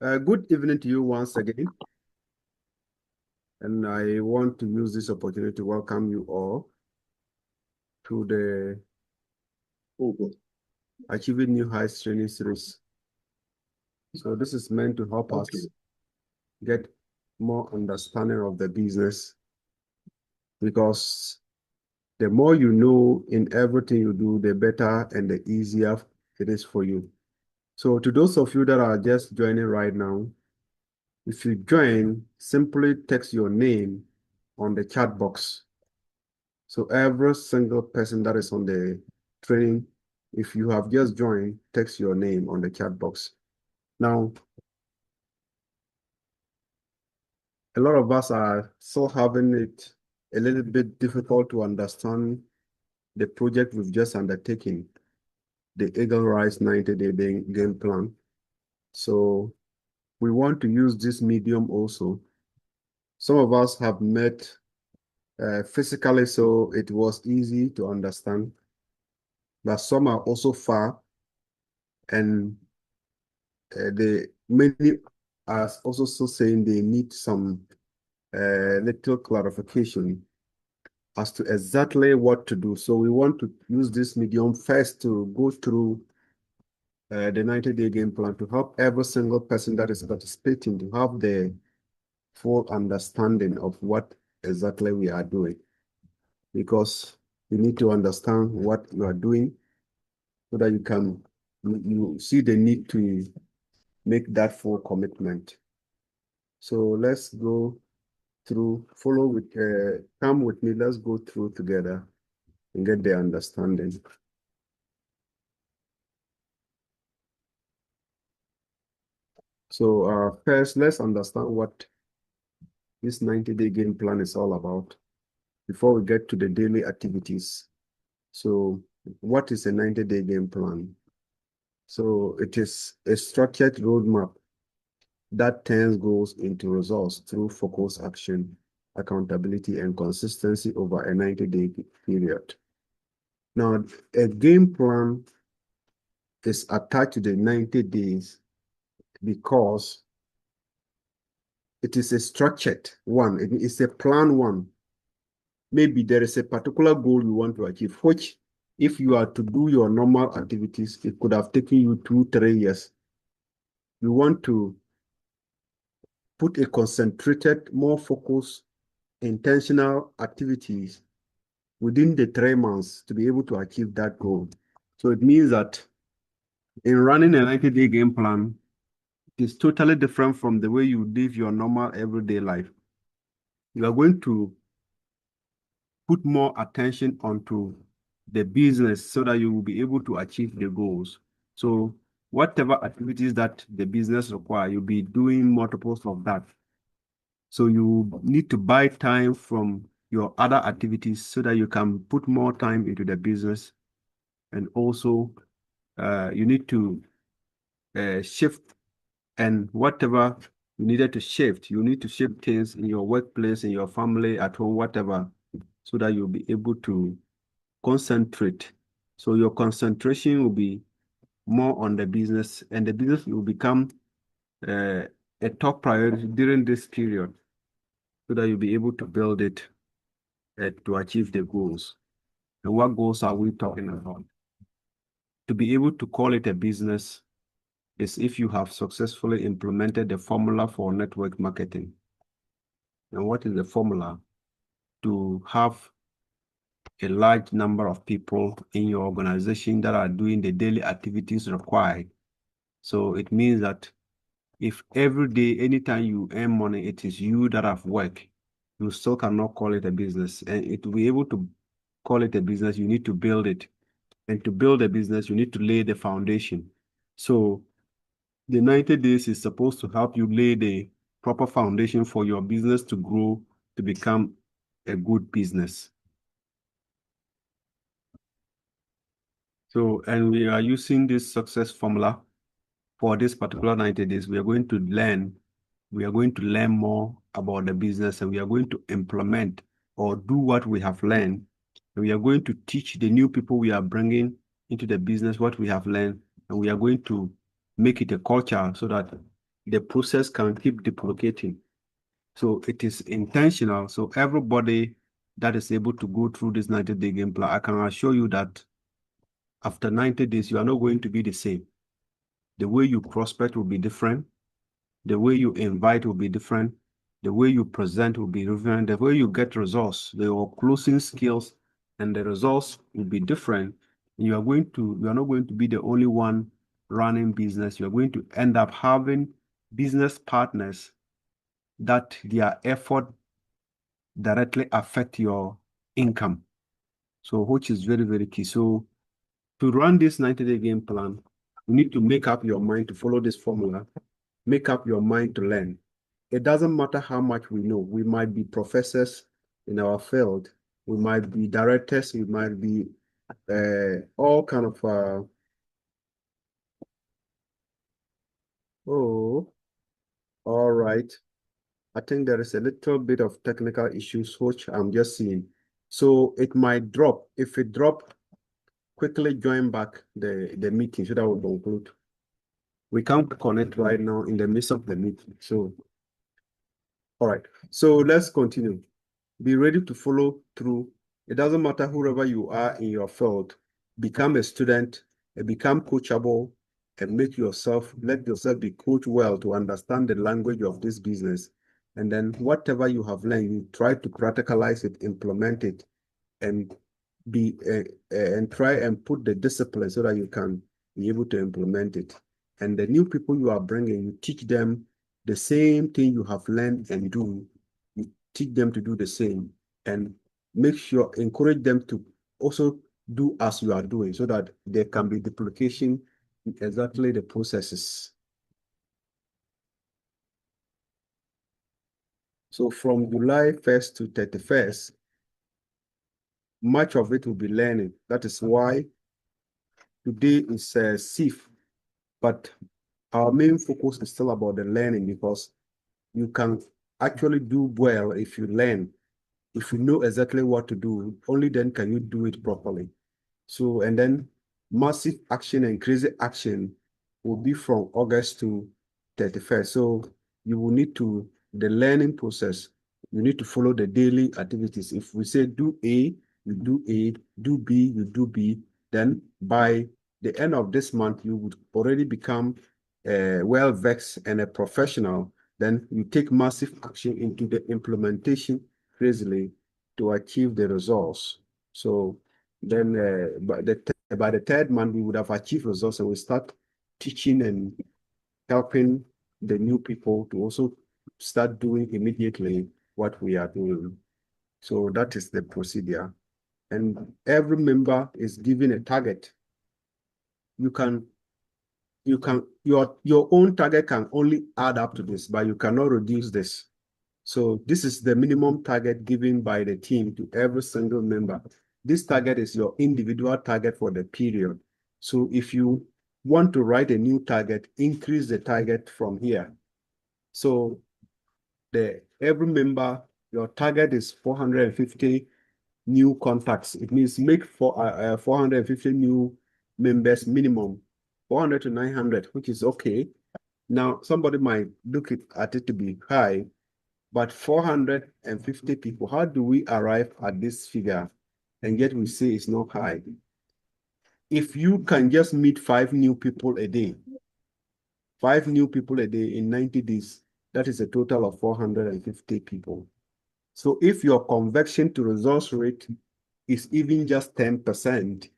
Good evening to you once again, and I want to use this opportunity to welcome you all to the Achieving New Heights training series. So this is meant to help us get more understanding of the business, because the more you know in everything you do, the better and the easier it is for you. So to those of you that are just joining right now, if you join, simply text your name on the chat box. So every single person that is on the training, if you have just joined, text your name on the chat box. Now, a lot of us are still having it a little bit difficult to understand the project we've just undertaken, the Eagle Rise 90-day game plan. So we want to use this medium also. Some of us have met physically, so it was easy to understand, but some are also far, and many are also still saying they need some little clarification as to exactly what to do. So we want to use this medium first to go through the 90-day game plan to help every single person that is participating to have the full understanding of what exactly we are doing, because you need to understand what you are doing so that you see the need to make that full commitment. So let's go through, come with me, let's go through together and get the understanding. So first, let's understand what this 90-day game plan is all about before we get to the daily activities. So what is a 90-day game plan? So it is a structured roadmap that turns goals into results through focused action, accountability, and consistency over a 90-day period. Now, a game plan is attached to the 90 days because it is a structured one. It's a plan one. Maybe there is a particular goal you want to achieve, which if you are to do your normal activities, it could have taken you 2-3 years. You want to put a concentrated, more focused, intentional activities within the 3 months to be able to achieve that goal. So it means that in running a 90-day game plan, it is totally different from the way you live your normal everyday life. You are going to put more attention onto the business so that you will be able to achieve the goals. So whatever activities that the business require, you'll be doing multiples of that. So you need to buy time from your other activities so that you can put more time into the business. And also, you need to shift, and whatever you needed to shift, you need to shift things in your workplace, in your family, at home, whatever, so that you'll be able to concentrate. So your concentration will be more on the business, and the business will become a top priority during this period, so that you'll be able to build it to achieve the goals. And what goals are we talking about? To be able to call it a business is if you have successfully implemented the formula for network marketing. And what is the formula? To have a large number of people in your organization that are doing the daily activities required. So it means that if every day, anytime you earn money, it is you that have work, you still cannot call it a business. And it will be able to call it a business, you need to build it. And to build a business, you need to lay the foundation. So the 90 days is supposed to help you lay the proper foundation for your business to grow, to become a good business. So, and we are using this success formula for this particular 90 days. We are going to learn more about the business, and we are going to implement or do what we have learned. And we are going to teach the new people we are bringing into the business what we have learned, and we are going to make it a culture so that the process can keep duplicating. So it is intentional. So everybody that is able to go through this 90-day game plan, I can assure you that after 90 days, you are not going to be the same. The way you prospect will be different. The way you invite will be different. The way you present will be different. The way you get results, your closing skills and the results will be different. You are not going to be the only one running business. You are going to end up having business partners that their effort directly affect your income. So, which is very, very key. So, to run this 90-day game plan, you need to make up your mind to follow this formula, make up your mind to learn. It doesn't matter how much we know. We might be professors in our field. We might be directors. We might be all kind of, all right. I think there is a little bit of technical issues, which I'm just seeing. So it might drop. If it drop, quickly join back the meeting so that will conclude. We can't connect right now in the midst of the meeting. So, all right. So let's continue. Be ready to follow through. It doesn't matter whoever you are in your field. Become a student and become coachable and let yourself be coached well to understand the language of this business. And then whatever you have learned, you try to practicalize it, implement it, and and try and put the discipline so that you can be able to implement it. And the new people you are bringing, you teach them the same thing you have learned and do. You teach them to do the same and encourage them to also do as you are doing so that there can be duplication in exactly the processes. So from July 1st to 31st, much of it will be learning. That is why today is SIF, but our main focus is still about the learning because you can actually do well if you learn. If you know exactly what to do, only then can you do it properly. So, and then massive action and crazy action will be from August to 31st. So you will need the learning process, you need to follow the daily activities. If we say do A, you do A, do B, you do B, then by the end of this month, you would already become well-vexed and a professional. Then you take massive action into the implementation crazily to achieve the results. So then by the third month, we would have achieved results and we start teaching and helping the new people to also start doing immediately what we are doing. So that is the procedure. And every member is given a target. Your own target can only add up to this, but you cannot reduce this. So this is the minimum target given by the team to every single member. This target is your individual target for the period. So if you want to write a new target, increase the target from here. So every member, your target is 450 new contacts. It means make 450 new members minimum, 400 to 900, which is okay. Now, somebody might look at it to be high, but 450 people, how do we arrive at this figure? And yet we say it's not high. If you can just meet 5 new people a day, 5 new people a day in 90 days, that is a total of 450 people. So if your conversion to results rate is even just 10%,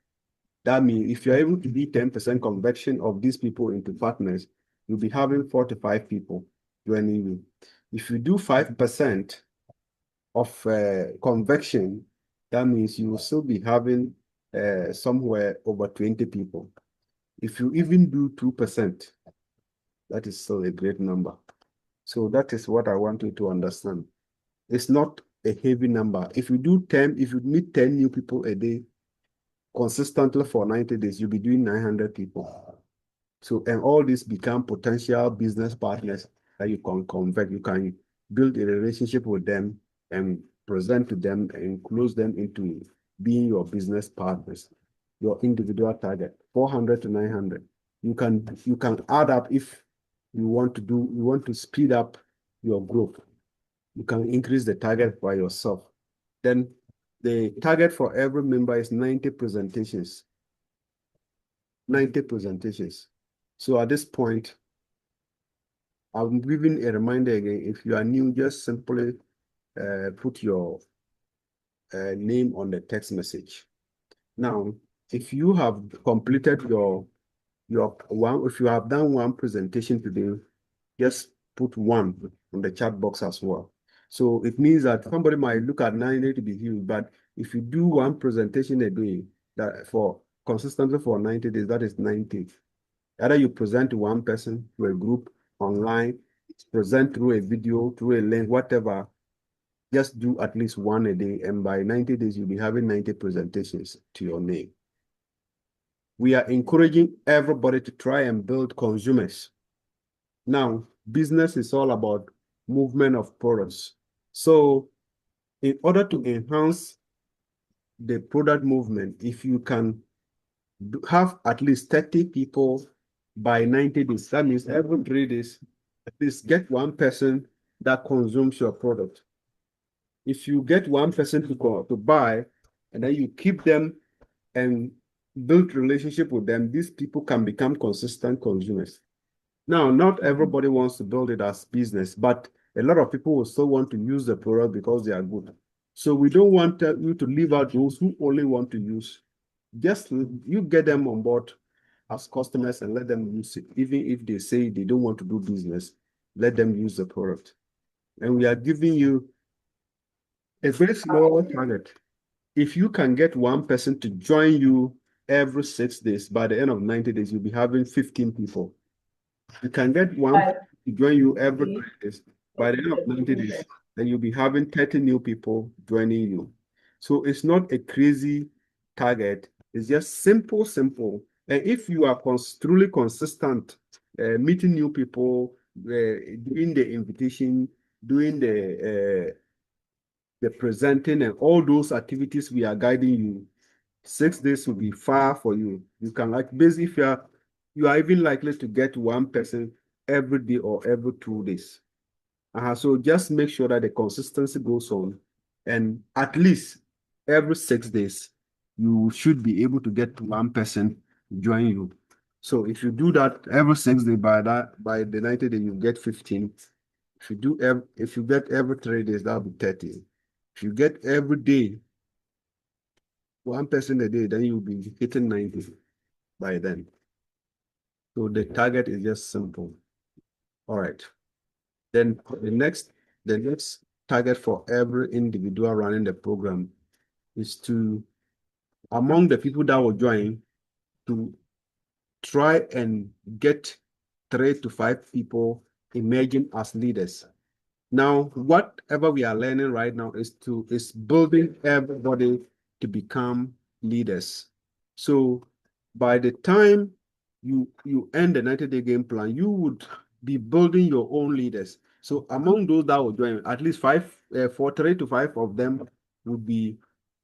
that means if you're able to be 10% conversion of these people into partners, you'll be having 45 people joining you. If you do 5% of convection, that means you will still be having somewhere over 20 people. If you even do 2%, that is still a great number. So that is what I want you to understand. It's not a heavy number. If you meet 10 new people a day consistently for 90 days, you'll be doing 900 people. So, and all these become potential business partners that you can convert. You can build a relationship with them and present to them and close them into being your business partners. Your individual target, 400 to 900. You can add up if you want to speed up your growth, you can increase the target by yourself. Then the target for every member is 90 presentations. 90 presentations. So at this point, I'm giving a reminder again. If you are new, just simply put your name on the text message. Now, if you have completed your one, if you have done one presentation today, just put one on the chat box as well. So it means that somebody might look at 90 to be huge, but if you do one presentation a day, that for consistently for 90 days, that is 90. Either you present to one person, to a group, online, present through a video, through a link, whatever, just do at least one a day, and by 90 days, you'll be having 90 presentations to your name. We are encouraging everybody to try and build consumers. Now, business is all about movement of products. So in order to enhance the product movement, if you can have at least 30 people by 90 days, that means every 3 days, at least get one person that consumes your product. If you get one person to buy, and then you keep them and build relationship with them, these people can become consistent consumers. Now, not everybody wants to build it as business, but a lot of people will still want to use the product because they are good. So we don't want you to leave out those who only want to use. Just you get them on board as customers and let them use it. Even if they say they don't want to do business, let them use the product. And we are giving you a very small target. If you can get one person to join you every 6 days, by the end of 90 days, you'll be having 15 people. You can get one to join you every 3 days. By the end of 90 days, then you'll be having 30 new people joining you. So it's not a crazy target. It's just simple. And if you are truly consistent, meeting new people, doing the invitation, doing the presenting and all those activities we are guiding you, 6 days will be far for you. You can basically, if you are even likely to get one person every day or every 2 days. So just make sure that the consistency goes on, and at least every 6 days, you should be able to get one person join you. So if you do that every 6 days, by the 90 day, you get 15. If you get every 3 days, that'll be 30. If you get every day, one person a day, then you'll be hitting 90 by then. So the target is just simple. All right. Then the next target for every individual running the program is to, among the people that will join, to try and get 3 to 5 people emerging as leaders. Now, whatever we are learning right now is building everybody to become leaders. So by the time you end the 90-day game plan, you would be building your own leaders. So among those that will join, at least 3 to 5 of them would be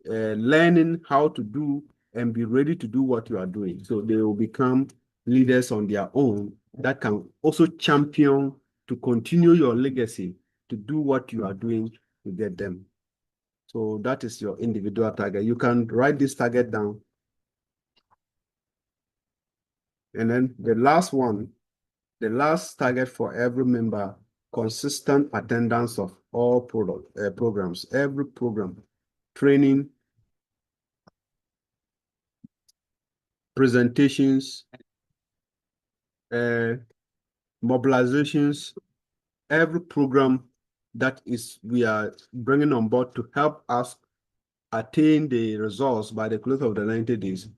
learning how to do and be ready to do what you are doing. So they will become leaders on their own that can also champion to continue your legacy, to do what you are doing to get them. So that is your individual target. You can write this target down. And then the last target for every member, consistent attendance of all programs, every program, training, presentations, mobilizations, every program that we are bringing on board to help us attain the results by the close of the 90 days.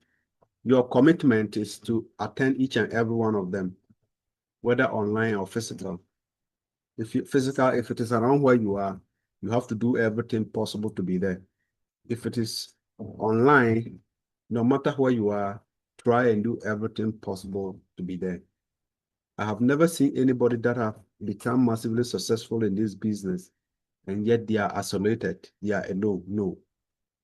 Your commitment is to attend each and every one of them, whether online or physical. If it is around where you are, you have to do everything possible to be there. If it is online, no matter where you are, try and do everything possible to be there. I have never seen anybody that have become massively successful in this business, and yet they are isolated. They are alone. No,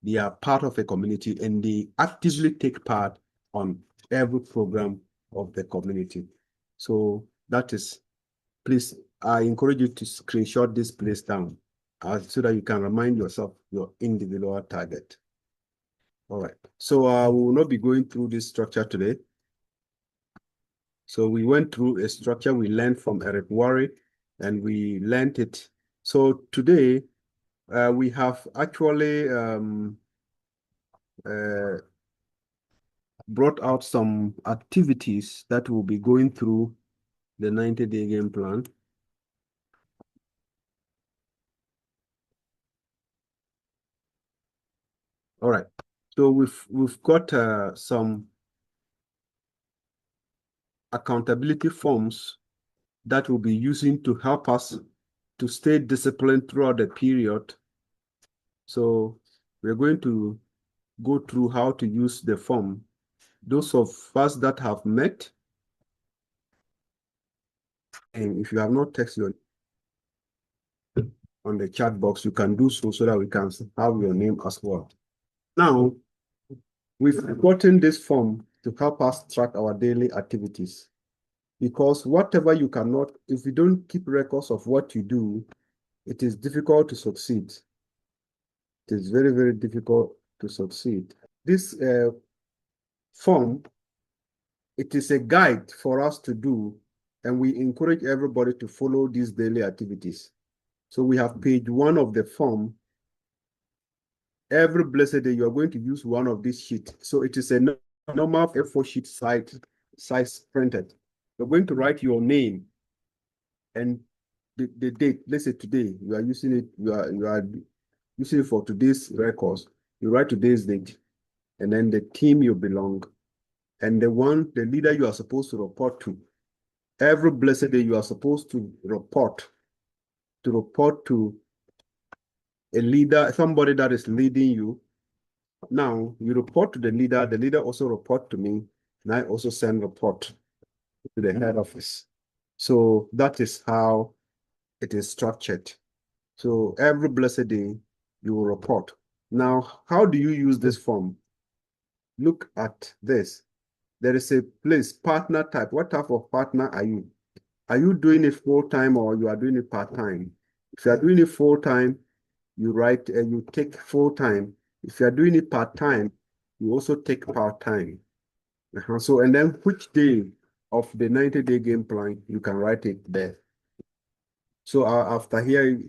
they are part of a community, and they actively take part on every program of the community. So that is Please, I encourage you to screenshot this place down so that you can remind yourself your individual target. All right. So we will not be going through this structure today. So we went through a structure we learned from Eric Worre, and we learned it. So today, we have actually brought out some activities that will be going through the 90-day game plan. All right. So we've got some accountability forms that we'll be using to help us to stay disciplined throughout the period. So we're going to go through how to use the form. Those of us that have met, and if you have not texted on the chat box, you can do so that we can have your name as well. Now, we've gotten this form to help us track our daily activities. Because whatever you cannot, if you don't keep records of what you do, it is difficult to succeed. It is very, very difficult to succeed. This form, it is a guide for us to do, and we encourage everybody to follow these daily activities. So we have page 1 of the form. Every blessed day, you are going to use one of these sheets. So it is a normal A4 sheet size printed. You're going to write your name and the date. Let's say today you are using it. You are using it for today's records. You write today's date, and then the team you belong, and the leader you are supposed to report to. Every blessed day you are supposed to report to a leader, somebody that is leading you. Now you report to the leader also report to me, and I also send report to the head office. So that is how it is structured. So every blessed day you will report. Now, how do you use this form? Look at this. There is a place, partner type. What type of partner are you? Are you doing it full-time or you are doing it part-time? If you are doing it full-time, you write and you take full-time. If you are doing it part-time, you also take part-time. So, and then which day of the 90-day game plan, you can write it there. So after here,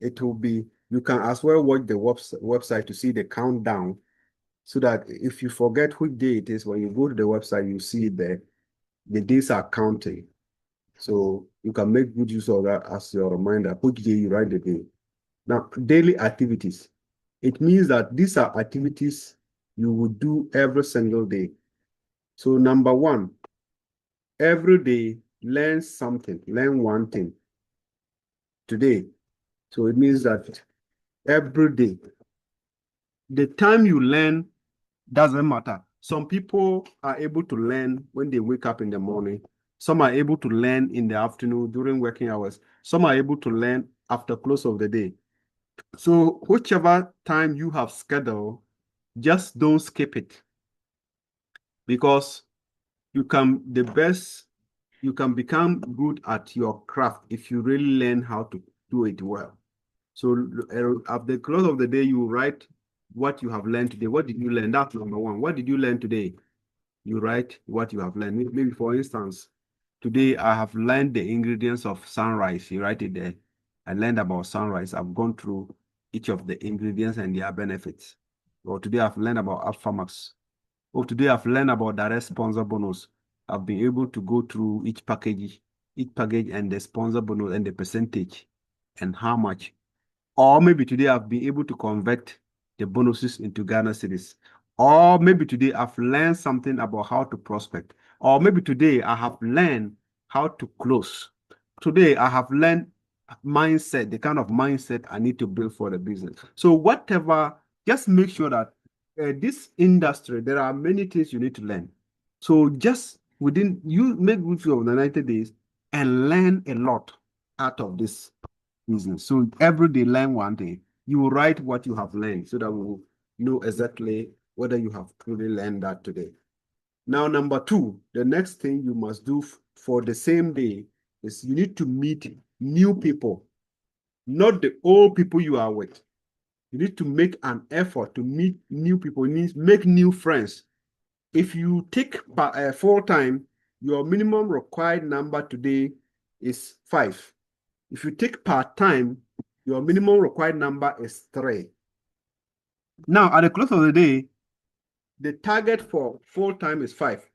it will be, you can as well watch the website to see the countdown, so that if you forget which day it is, when you go to the website, you see it there. The days are counting. So you can make good use of that as your reminder, which day you write the day. Now, daily activities. It means that these are activities you would do every single day. So number 1, every day, learn something, learn one thing today. So it means that every day, the time you learn doesn't matter. Some people are able to learn when they wake up in the morning. Some are able to learn in the afternoon during working hours. Some are able to learn after close of the day. So whichever time you have scheduled, just don't skip it. Because you can become good at your craft if you really learn how to do it well. So at the close of the day, you write what you have learned today. What did you learn? That's number 1. What did you learn today? You write what you have learned. Maybe for instance, today I have learned the ingredients of sunrise. You write it there. I learned about sunrise. I've gone through each of the ingredients and their benefits. Or today I've learned about Alphamax. Or today I've learned about direct sponsor bonus. I've been able to go through each package and the sponsor bonus and the percentage and how much. Or maybe today I've been able to convert the bonuses into Ghana cedis. Or maybe today I've learned something about how to prospect. Or maybe today I have learned how to close. Today I have learned mindset, the kind of mindset I need to build for the business. So whatever, just make sure that this industry, there are many things you need to learn. So just you make use of the 90 days and learn a lot out of this business. So every day learn one thing. You will write what you have learned so that we will know exactly whether you have truly learned that today. Now, number 2, the next thing you must do for the same day is you need to meet new people, not the old people you are with. You need to make an effort to meet new people. It means make new friends. If you take full-time, your minimum required number today is 5. If you take part-time, your minimum required number is 3. Now, at the close of the day, the target for full-time is 5.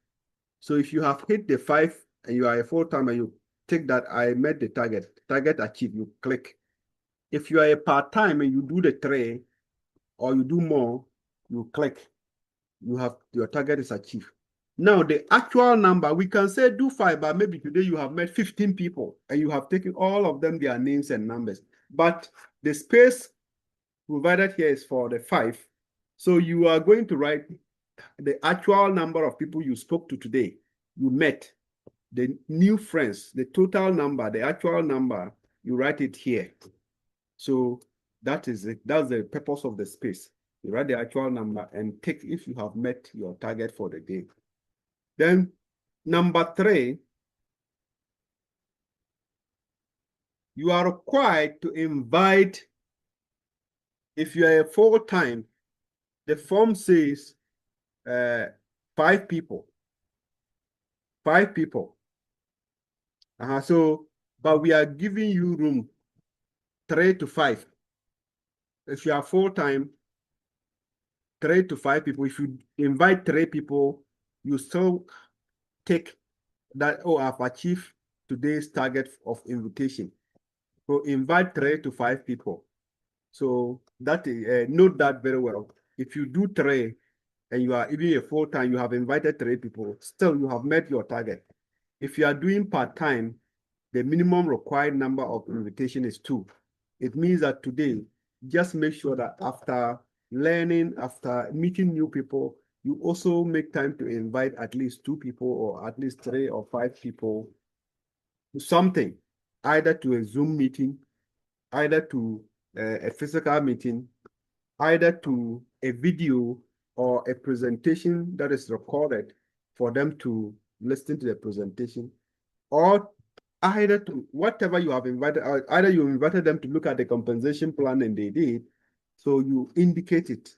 So if you have hit the 5 and you are a full-time and you take that, I met the target achieved, you click. If you are a part-time and you do the 3 or you do more, you click. Your target is achieved. Now, the actual number, we can say do 5, but maybe today you have met 15 people and you have taken all of them, their names and numbers. But the space provided here is for the 5. So you are going to write the actual number of people you spoke to today, you met, the new friends, the total number, the actual number, you write it here. So that is it. That's the purpose of the space. You write the actual number and take if you have met your target for the day. Then number 3, you are required to invite, if you are a full-time, the form says 5 people. 5 people. So, but we are giving you room 3 to 5. If you are full-time, 3 to 5 people. If you invite 3 people, you still take that, oh, I've achieved today's target of invitation. So invite 3 to 5 people. So that is, note that very well. If you do 3 and you are even a full-time, you have invited 3 people, still you have met your target. If you are doing part-time, the minimum required number of invitation is 2. It means that today, just make sure that after learning, after meeting new people, you also make time to invite at least 2 people or at least 3 or 5 people to something, either to a Zoom meeting, either to a physical meeting, either to a video or a presentation that is recorded for them to listen to the presentation, or either to whatever you have invited, either you invited them to look at the compensation plan and they did, so you indicate it,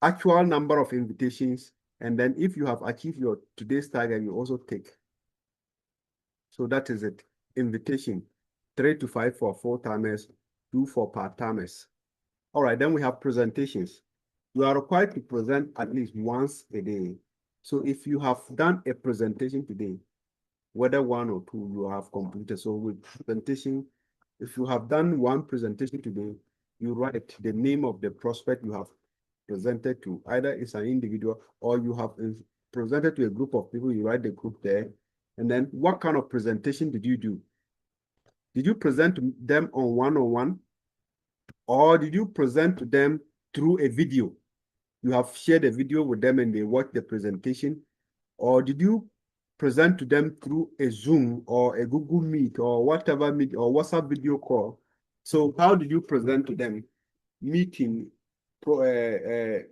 actual number of invitations, and then if you have achieved your today's target, you also take. So that is it. Invitation, 3 to 5 for full-timers, 2 for part-timers. All right, then we have presentations. You are required to present at least once a day. So if you have done a presentation today, whether 1 or 2 you have completed. So with presentation, if you have done 1 presentation today, you write the name of the prospect you have presented to. Either it's an individual or you have presented to a group of people, you write the group there. And then what kind of presentation did you do? Did you present to them on one-on-one? Or did you present to them through a video? You have shared a video with them and they watch the presentation? Or did you present to them through a Zoom or a Google Meet or whatever meet or WhatsApp video call? So how did you present to them? Meeting, you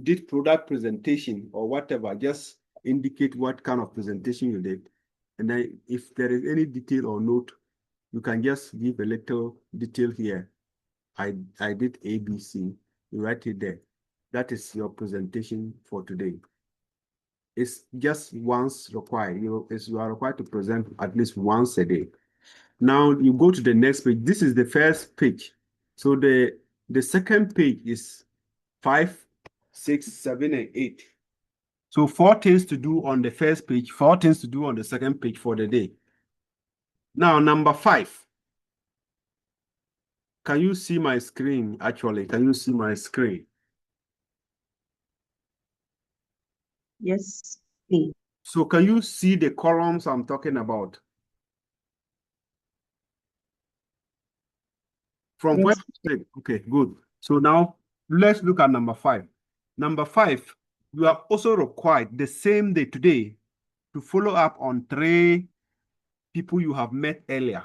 did product presentation or whatever, just indicate what kind of presentation you did. And then if there is any detail or note, you can just give a little detail here. I did ABC, you write it there. That is your presentation for today. It's just once required. You are required to present at least once a day. Now you go to the next page. This is the first page. So the second page is 5, 6, 7, and 8. So 4 things to do on the first page, 4 things to do on the second page for the day. Now, number 5. Can you see my screen? Actually, can you see my screen? Yes, please. So can you see the columns I'm talking about? From Yes. where? Okay, good. So now let's look at number 5. Number 5, you are also required the same day today to follow up on 3 people you have met earlier.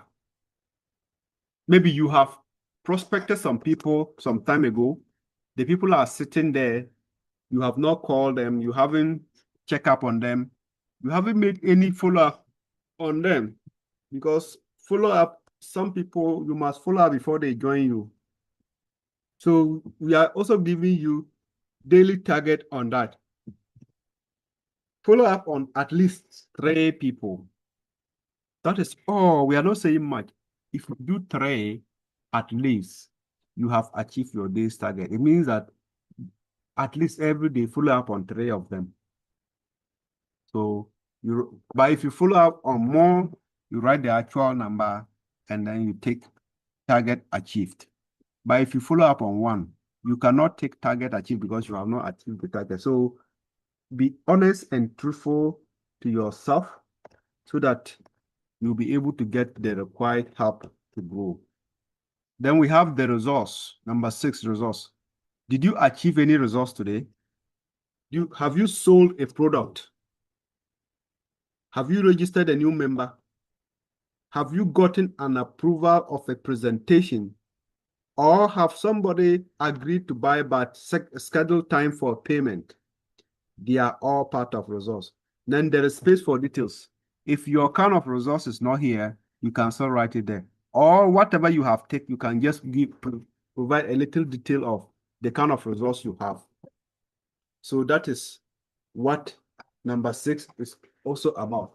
Maybe you have prospected some people some time ago. The people are sitting there. You have not called them. You haven't checked up on them. You haven't made any follow-up on them. because follow up, some people, you must follow up before they join you. So we are also giving you daily target on that. Follow up on at least 3 people. That is all. We are not saying much. If you do 3 at least, you have achieved your day's target. It means that at least every day follow up on 3 of them. So but if you follow up on more, you write the actual number and then you take target achieved. But if you follow up on 1, you cannot take target achieved because you have not achieved the target. So be honest and truthful to yourself so that you'll be able to get the required help to grow. Then we have the resource, number 6, resource. Did you achieve any resource today? Have you sold a product? Have you registered a new member? Have you gotten an approval of a presentation? Or have somebody agreed to buy but schedule time for payment? They are all part of resource. Then there is space for details. If your kind of resource is not here, you can still write it there. Or whatever you have taken, you can just provide a little detail of the kind of resource you have. So that is what number 6 is also about.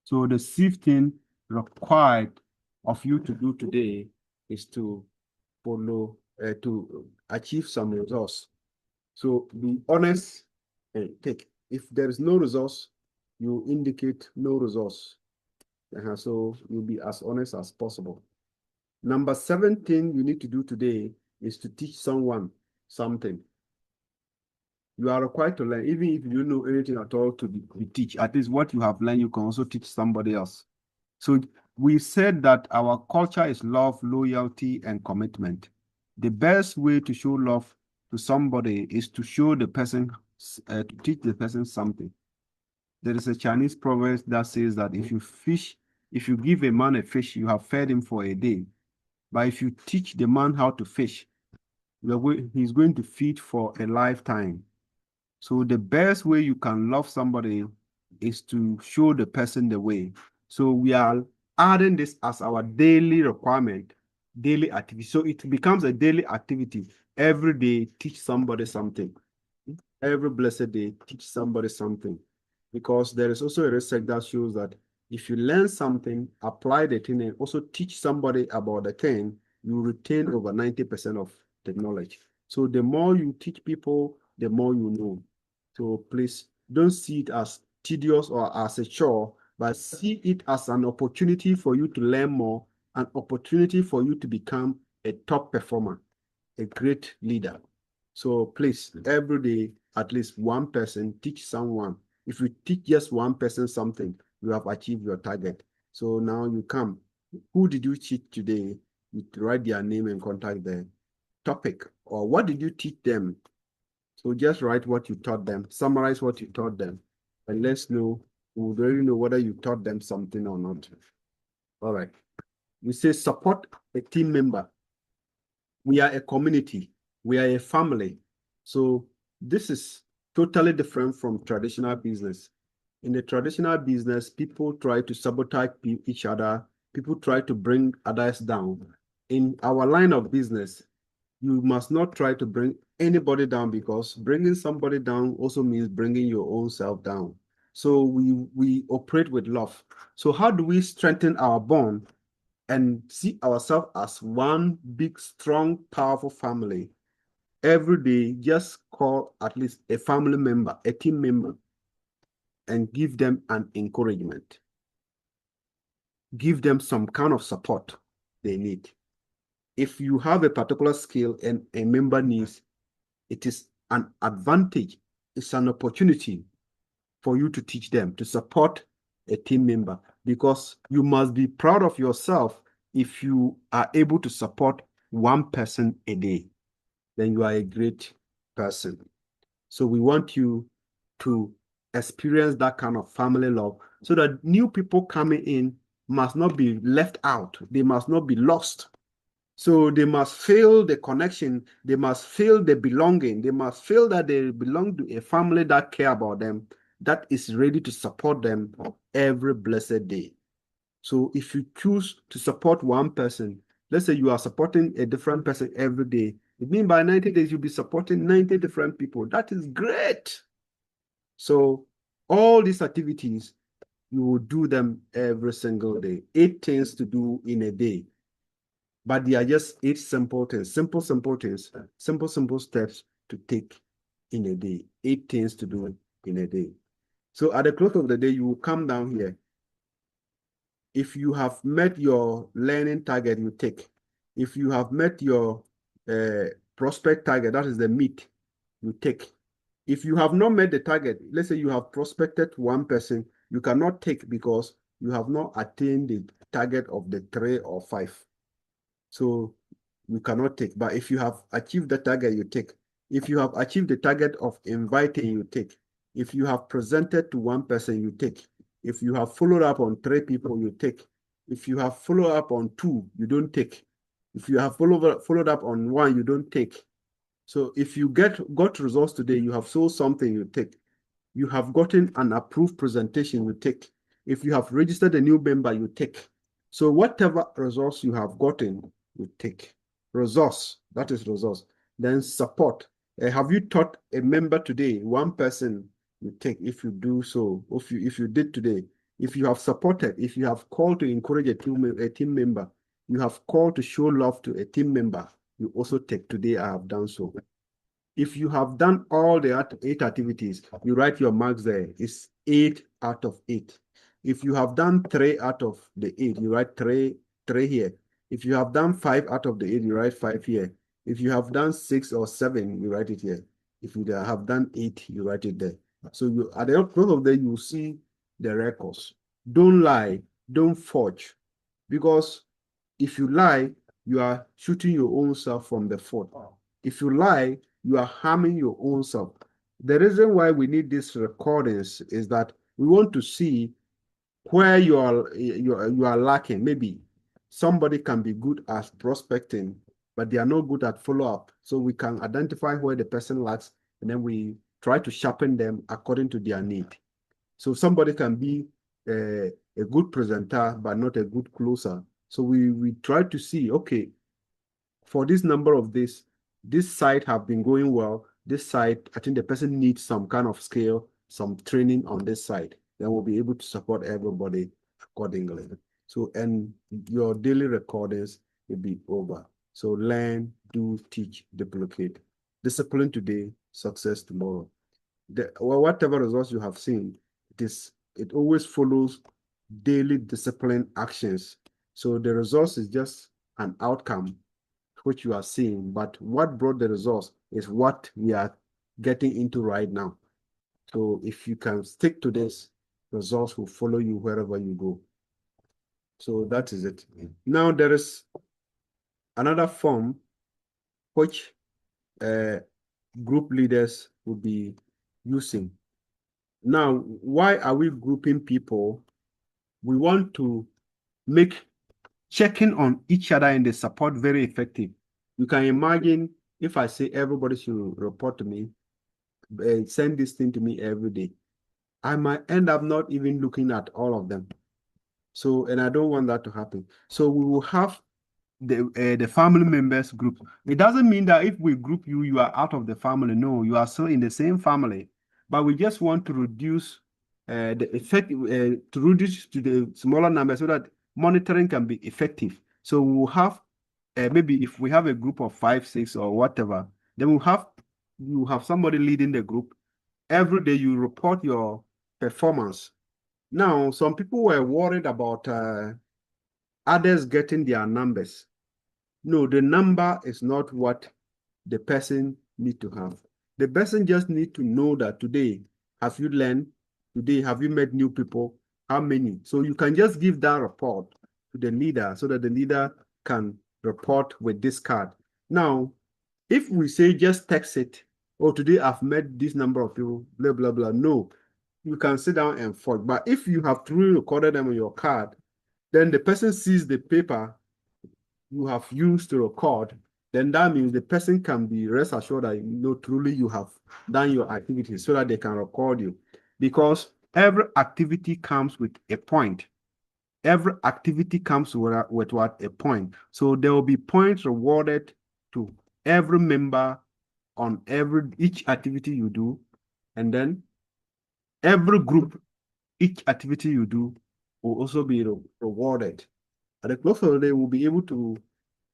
So the 5th thing required of you to do today is to follow, to achieve some resource. So be honest and take. If there is no resource, you indicate no resource. So you'll be as honest as possible. Number 7 thing you need to do today is to teach someone something. You are required to learn, even if you don't know anything at all to teach. At least what you have learned, you can also teach somebody else. So we said that our culture is love, loyalty, and commitment. The best way to show love to somebody is to show the person, to teach the person something. There is a Chinese proverb that says that if you give a man a fish, you have fed him for a day. But if you teach the man how to fish, he's going to feed for a lifetime. So the best way you can love somebody is to show the person the way. So we are adding this as our daily requirement, daily activity. So it becomes a daily activity. Every day, teach somebody something. Every blessed day, teach somebody something. Because there is also a research that shows that if you learn something, apply the thing, and also teach somebody about the thing, you retain over 90% of the knowledge. So the more you teach people, the more you know. So please don't see it as tedious or as a chore, but see it as an opportunity for you to learn more, an opportunity for you to become a top performer, a great leader. So please, every day, at least one person, teach someone. If you teach just one person something, you have achieved your target. So now you come. Who did you teach today? You write their name and contact the topic. Or what did you teach them? So just write what you taught them, summarize what you taught them, and let's know, we would already know whether you taught them something or not. All right. We say support a team member. We are a community. We are a family. So this is totally different from traditional business. In the traditional business, people try to sabotage each other. People try to bring others down. In our line of business, you must not try to bring anybody down, because bringing somebody down also means bringing your own self down. So we operate with love. So how do we strengthen our bond and see ourselves as one big, strong, powerful family? Every day, just call at least a family member, a team member, and give them an encouragement. Give them some kind of support they need. If you have a particular skill and a member needs, it is an advantage, it's an opportunity for you to teach them, to support a team member, because you must be proud of yourself if you are able to support one person a day. Then you are a great person. So we want you to experience that kind of family love, so that new people coming in must not be left out. They must not be lost. So they must feel the connection. They must feel the belonging. They must feel that they belong to a family that care about them, that is ready to support them every blessed day. So if you choose to support one person, let's say you are supporting a different person every day, it means by 90 days, you'll be supporting 90 different people. That is great. So all these activities, you will do them every single day. 8 things to do in a day. But they are just 8 simple things, simple things, simple steps to take in a day. 8 things to do in a day. So at the close of the day, you will come down here. If you have met your learning target, you take. If you have met your prospect target, that is the meet, you take. If you have not met the target, let's say you have prospected one person, you cannot take because you have not attained the target of the 3 or 5. So you cannot take. But if you have achieved the target, you take. If you have achieved the target of inviting, you take. If you have presented to one person, you take. If you have followed up on 3 people, you take. If you have followed up on 2, you don't take. If you have followed up on 1, you don't take. So if you got results today, you have sold something, you take. You have gotten an approved presentation, you take. If you have registered a new member, you take. So whatever results you have gotten, you take. Resource, that is resource. Then support. Have you taught a member today? One person, you take. If you do so, if you did today, if you have supported, if you have called to encourage a team member, you have called to show love to a team member, you also take. Today I have done so. If you have done all the 8 activities, you write your marks there. It's 8 out of 8. If you have done 3 out of the 8, you write 3 here. If you have done 5 out of the 8, you write 5 here. If you have done 6 or 7, you write it here. If you have done 8, you write it there. So you at the end of the day, you see the records. Don't lie, don't forge, because if you lie, you are shooting your own self from the foot. If you lie, you are harming your own self. The reason why we need these recordings is that we want to see where you are lacking. Maybe somebody can be good at prospecting, but they are not good at follow-up. So we can identify where the person lacks, and then we try to sharpen them according to their need. So somebody can be a good presenter, but not a good closer. So we try to see, okay, for this number of this site have been going well. This site, I think the person needs some kind of skill, some training on this side. Then we'll be able to support everybody accordingly. So, and your daily recordings will be over. So learn, do, teach, duplicate. Discipline today, success tomorrow. Whatever results you have seen, it always follows daily discipline actions. So the results is just an outcome which you are seeing, but what brought the results is what we are getting into right now. So if you can stick to this, results will follow you wherever you go. So that is it. Now there is another form which group leaders will be using. Now, why are we grouping people? We want to make checking on each other and the support very effective. You can imagine if I say everybody should report to me, send this thing to me every day, I might end up not even looking at all of them. So, and I don't want that to happen. So we will have the family members group. It doesn't mean that if we group you, you are out of the family. No, you are still in the same family. But we just want to reduce the effect, to reduce to the smaller number so that monitoring can be effective. So we will have maybe if we have a group of 5, 6 or whatever, then you have somebody leading the group. Every day you report your performance. Now, some people were worried about others getting their numbers. No, the number is not what the person need to have. The person just need to know that today, have you learned? Today, have you met new people? How many? So you can just give that report to the leader so that the leader can report with this card. Now, if we say just text it, oh, today I've met this number of people, blah, blah, blah. No, you can sit down and forge. But if you have truly recorded them on your card, then the person sees the paper you have used to record, then that means the person can be rest assured that truly you have done your activities so that they can record you. Because every activity comes with a point. every activity comes with what? A point. So there will be points rewarded to every member on each activity you do, and then every group, each activity you do will also be rewarded. At the close of the day, we'll be able to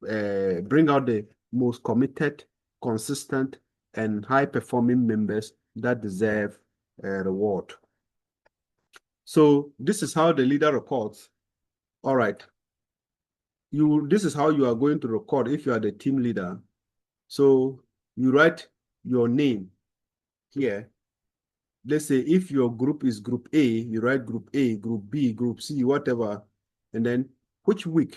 bring out the most committed, consistent, and high-performing members that deserve a reward. So this is how the leader records. All right. This is how you are going to record if you are the team leader. So you write your name here. Let's say if your group is group A, you write group A, group B, group C, whatever. And then which week?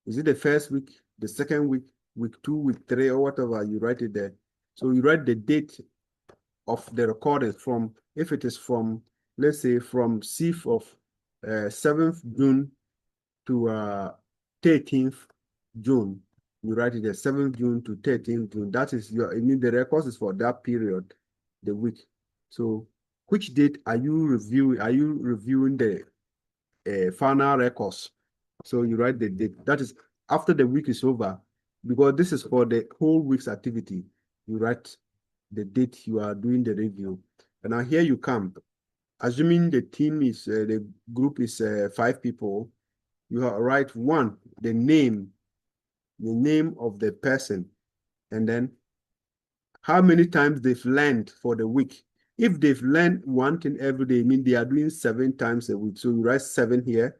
Is it the first week, the second week, week 2, week 3, or whatever? You write it there. So you write the date of the recording from, if it is from, let's say from 6th of 7th June to 13th June. You write it there, 7th June to 13th June. That is the records is for that period, the week. So which date are you reviewing? Are you reviewing the final records? So you write the date. That is after the week is over, because this is for the whole week's activity. You write the date you are doing the review. And now here you come. Assuming the team is, the group is 5 people, you write 1, the name of the person, and then how many times they've learned for the week. If they've learned one thing every day, I mean they are doing 7 times a week. So you write 7 here.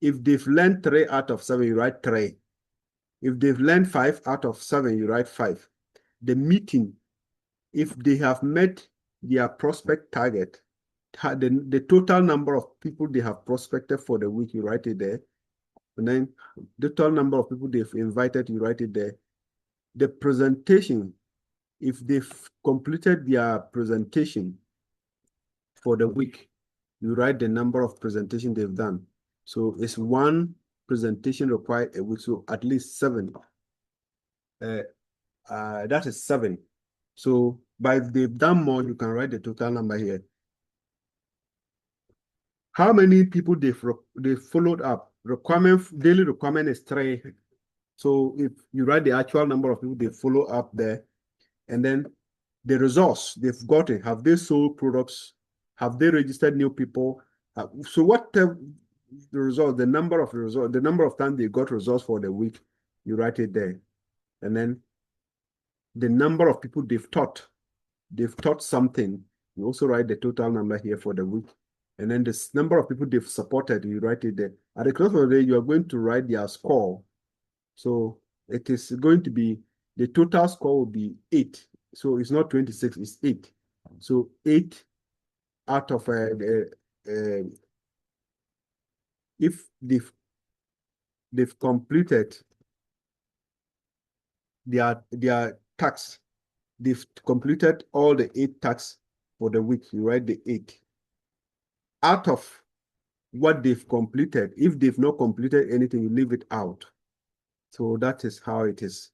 If they've learned 3 out of 7, you write 3. If they've learned 5 out of 7, you write 5. The meeting, if they have met their prospect target, the total number of people they have prospected for the week, you write it there. And then the total number of people they've invited, you write it there. The presentation, if they've completed their presentation for the week, you write the number of presentation they've done. So it's 1 presentation required a week, so at least 7. That is 7. So by if they've done more, you can write the total number here. How many people they've followed up? Daily requirement is 3. So if you write the actual number of people they follow up there, and then the results they've gotten, have they sold products? Have they registered new people? So what the result, the number of times they got results for the week, you write it there. And then the number of people they've taught something, you also write the total number here for the week. And then the number of people they've supported, you write it there. At the close of the day, you are going to write their score. So it is going to be, the total score will be 8. So it's not 26, it's 8. So 8 out of if they've completed their tasks, they've completed all the 8 tasks for the week, you write the 8. Out of what they've completed, if they've not completed anything, you leave it out. So that is how it is.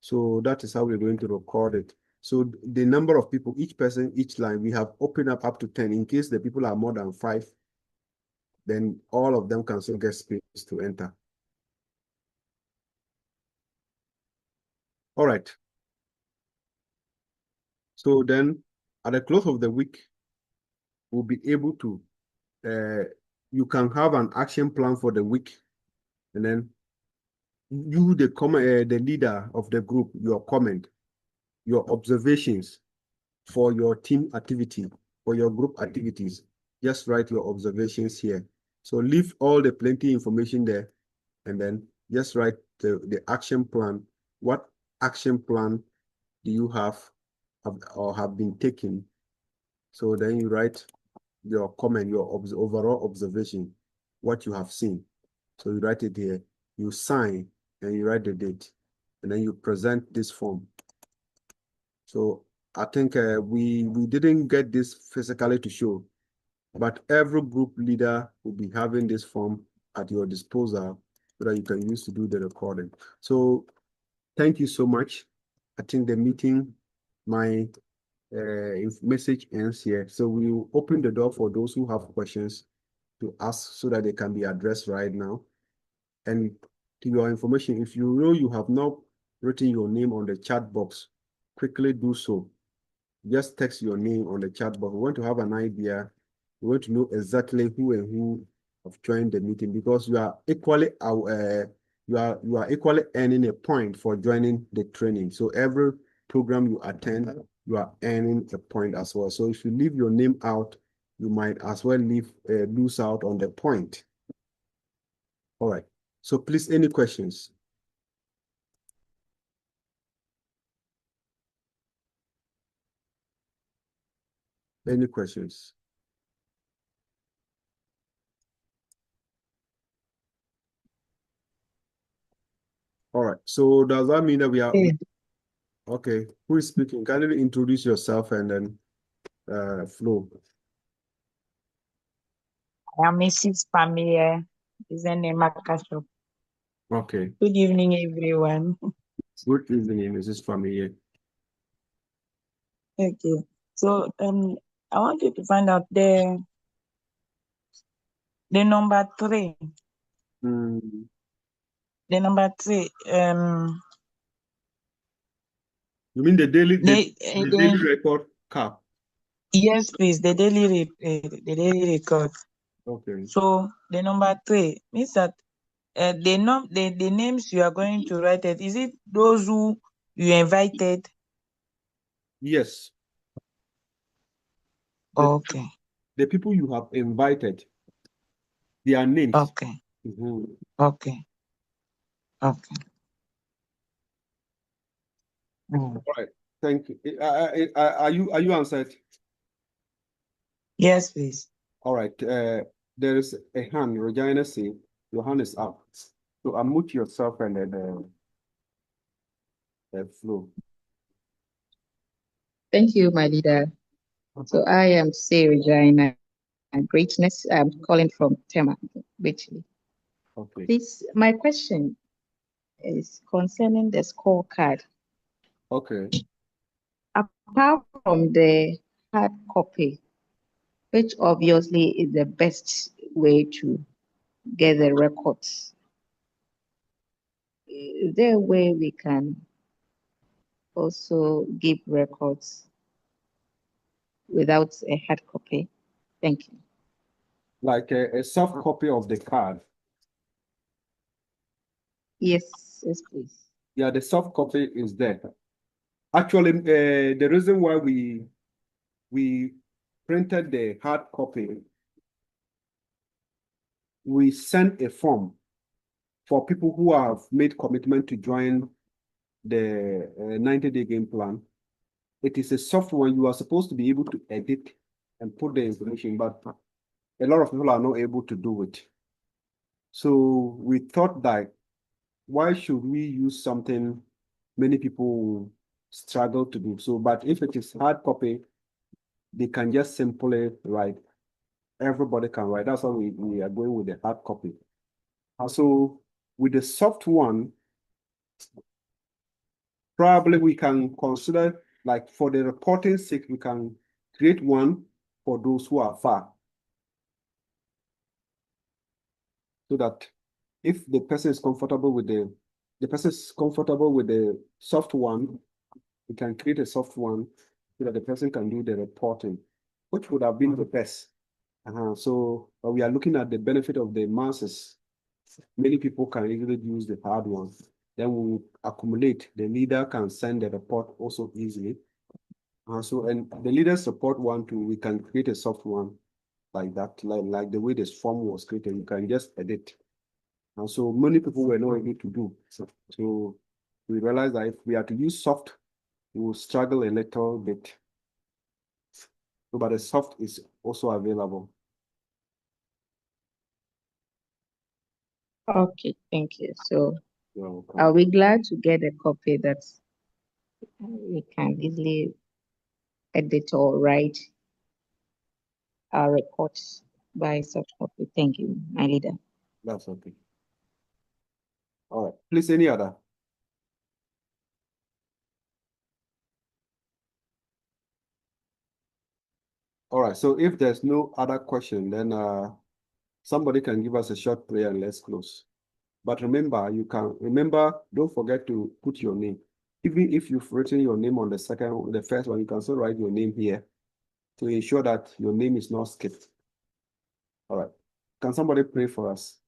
So that is how we're going to record it. So the number of people, each person, each line, we have opened up to 10. In case the people are more than 5, then all of them can still get space to enter. All right. So then at the close of the week, we'll be able to, you can have an action plan for the week, and then you, the leader of the group, your comment, your observations for your team activity, for your group activities. Just write your observations here. So leave all the plenty information there, and then just write the action plan. What action plan do you have or have been taken? So then you write your comment, your overall observation, what you have seen. So you write it here, you sign, and you write the date, and then you present this form. So I think we didn't get this physically to show, but every group leader will be having this form at your disposal so that you can use to do the recording. So thank you so much. I think the meeting, my message ends here. So we will open the door for those who have questions. to ask so that they can be addressed right now. And to your information, if you know you have not written your name on the chat box, quickly do so. Just text your name on the chat box. We want to have an idea. We want to know exactly who and who have joined the meeting, because you are equally you are equally earning a point for joining the training. So every program you attend, you are earning a point as well. So if you leave your name out, you might as well lose out on the point. All right. So please, any questions? Any questions? All right. So does that mean that we are okay? Who is speaking? Can you introduce yourself and then Flo? I am Mrs. Pamela Makasho. Okay. Good evening, everyone. Good evening, Mrs. Familiar. Okay, so I want you to find out the number 3. Mm. The number 3. You mean the daily the record cap? yes, please. The daily record. Okay. So the number 3 means that the names you are going to write it. Is it those who you invited? Yes. Okay. The people you have invited, their names. Okay. Okay. Okay. All right. Thank you. Are you answered? Yes, please. All right. There is a hand. Regina say your hand is up. So unmute yourself and then Flo. Thank you, my leader. So I am Say Regina Greatness. I'm calling from Tema, Richly. Okay. Please, my question is concerning the scorecard. Okay. Apart from the hard copy, which obviously is the best way to get the records, is there a way we can also give records without a hard copy? Thank you. Like a soft copy of the card. Yes, please. Yeah, the soft copy is there. Actually, the reason why we printed the hard copy, we sent a form for people who have made commitment to join the 90-day game plan. It is a soft one. You are supposed to be able to edit and put the information, but a lot of people are not able to do it. So we thought that why should we use something many people struggle to do? So, but if it is hard copy, they can just simply write. Everybody can write. That's why we are going with the hard copy. So with the soft one, probably we can consider, like for the reporting sake, we can create one for those who are far. So that if the person is comfortable with the person is comfortable with the soft one, we can create a soft one so that the person can do the reporting, which would have been the best. So we are looking at the benefit of the masses. Many people can easily use the hard one. Then we will accumulate. The leader can send the report also easily. And the leaders report one too, we can create a soft one like that, like the way this form was created. You can just edit. And so many people were not able to do. So we realized that if we are to use soft, we will struggle a little bit. So, but the soft is also available. Okay, thank you. So I'll be glad to get a copy that we can easily edit or write our reports by soft copy. Thank you, my leader. That's okay. All right. Please, any other? All right. So if there's no other question, then Somebody can give us a short prayer and let's close. But remember, don't forget to put your name. Even if you've written your name on the first one, you can still write your name here to ensure that your name is not skipped. All right. Can somebody pray for us?